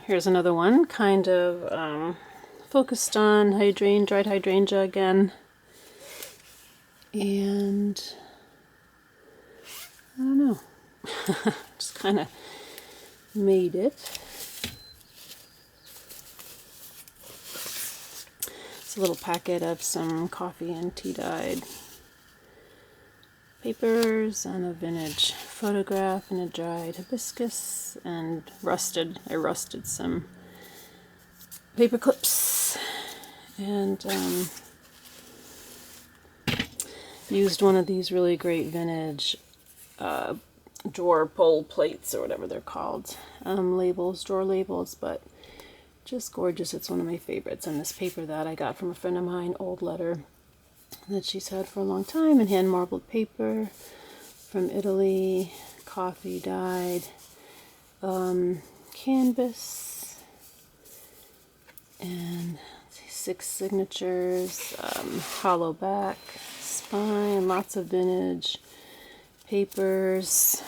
here's another one, kind of focused on dried hydrangea again. And I don't know, just kind of made it. It's a little packet of some coffee and tea dyed papers and a vintage photograph and a dried hibiscus and I rusted some paper clips and used one of these really great vintage drawer pull plates or whatever they're called, drawer labels, but just gorgeous. It's one of my favorites. And this paper that I got from a friend of mine, old letter that she's had for a long time, and hand marbled paper from Italy, coffee dyed, canvas, and 6 signatures, hollow back, spine, lots of vintage papers,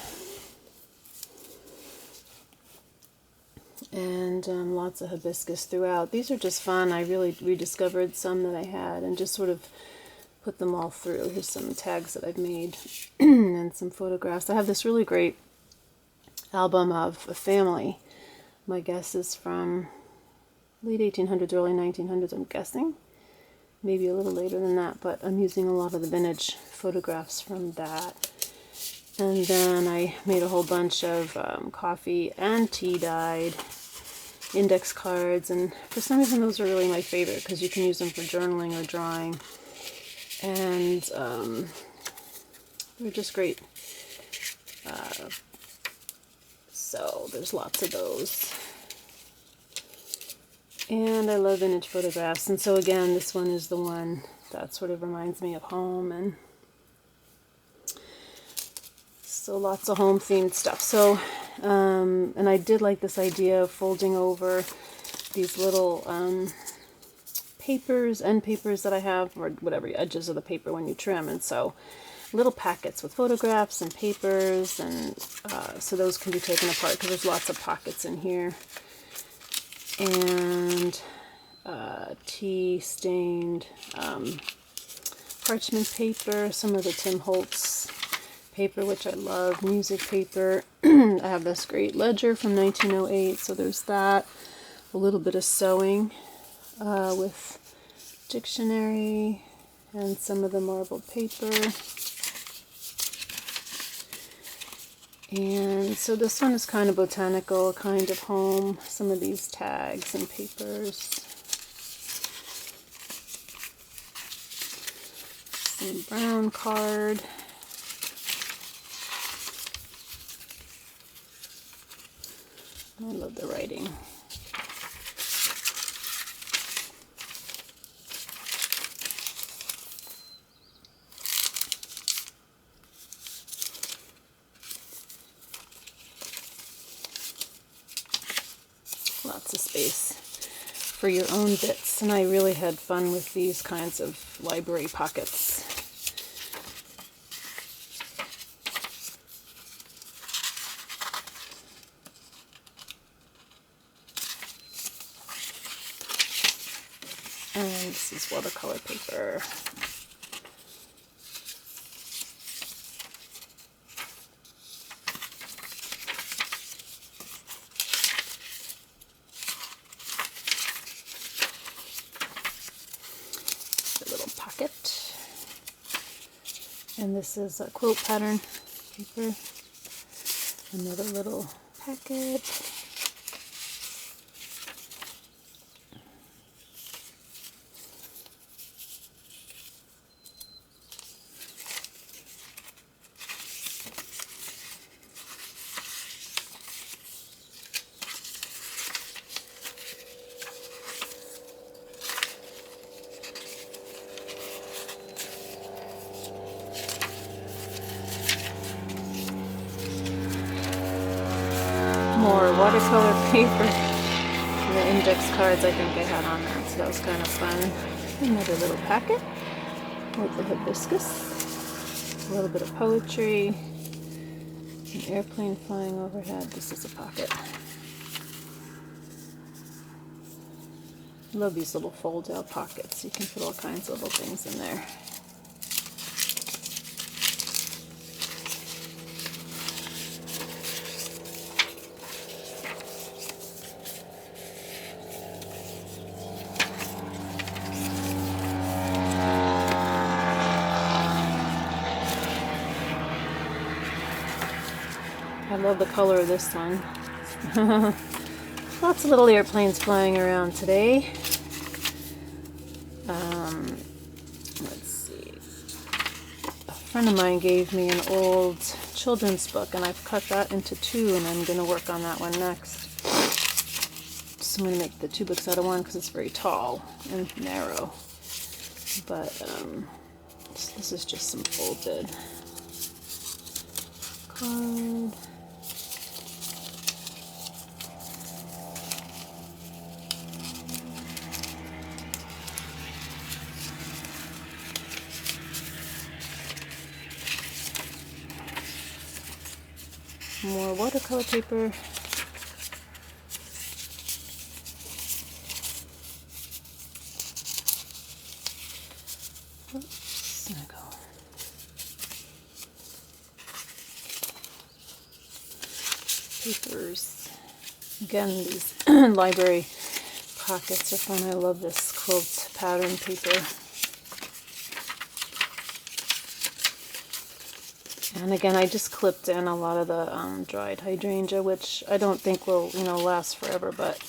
and lots of hibiscus throughout. These are just fun. I really rediscovered some that I had and just sort of put them all through. Here's some tags that I've made and some photographs. I have this really great album of a family. My guess is from late 1800s, early 1900s, I'm guessing. Maybe a little later than that, but I'm using a lot of the vintage photographs from that. And then I made a whole bunch of coffee and tea dyed index cards, and for some reason those are really my favorite because you can use them for journaling or drawing, and they're just great. So there's lots of those. And I love vintage photographs, and so again, this one is the one that sort of reminds me of home, and so lots of home themed stuff. So, and I did like this idea of folding over these little end papers that I have, or whatever edges of the paper when you trim, and so little packets with photographs and papers, and so those can be taken apart because there's lots of pockets in here. And tea stained parchment paper, some of the Tim Holtz paper, which I love, music paper. I have this great ledger from 1908, so there's that. A little bit of sewing with dictionary and some of the marbled paper. And so this one is kind of botanical, kind of home. Some of these tags and papers. Some brown card. I love the writing. Lots of space for your own bits, and I really had fun with these kinds of library pockets. And this is watercolor paper. Pocket, and this is a quilt pattern paper. Another little packet. More watercolor paper. The index cards I think I had on that, so that was kind of fun. Another little packet with the hibiscus. A little bit of poetry. An airplane flying overhead. This is a pocket. I love these little fold-out pockets. You can put all kinds of little things in there. I love the color of this one. Lots of little airplanes flying around today. Let's see. A friend of mine gave me an old children's book, and I've cut that into two, and I'm going to work on that one next. So I'm going to make the two books out of one because it's very tall and narrow. But this is just some folded card. More watercolor paper. Oops, there we go. Papers. Again, these library pockets are fun. I love this quilt pattern paper. And again, I just clipped in a lot of the dried hydrangea, which I don't think will, last forever, but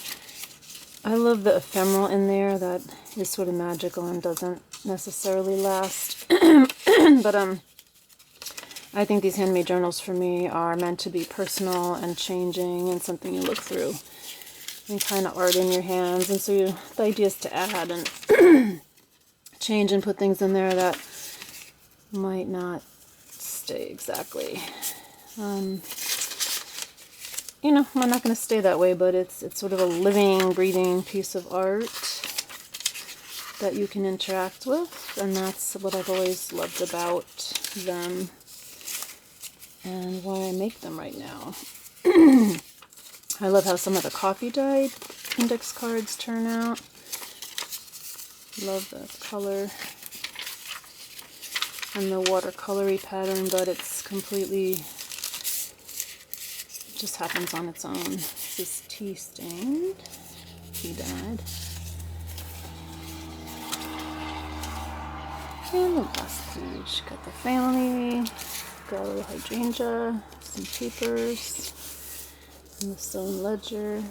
I love the ephemeral in there that is sort of magical and doesn't necessarily last. But I think these handmade journals for me are meant to be personal and changing and something you look through and kind of art in your hands. And so the idea is to add and change and put things in there that might not stay exactly. Might not going to stay that way, but it's sort of a living, breathing piece of art that you can interact with, and that's what I've always loved about them and why I make them right now. I love how some of the coffee dyed index cards turn out. Love the color and the watercolory pattern, but it's completely, just happens on its own. This is tea stained, tea dyed. And the last page, got the family, got a little hydrangea, some papers, and the stone ledger.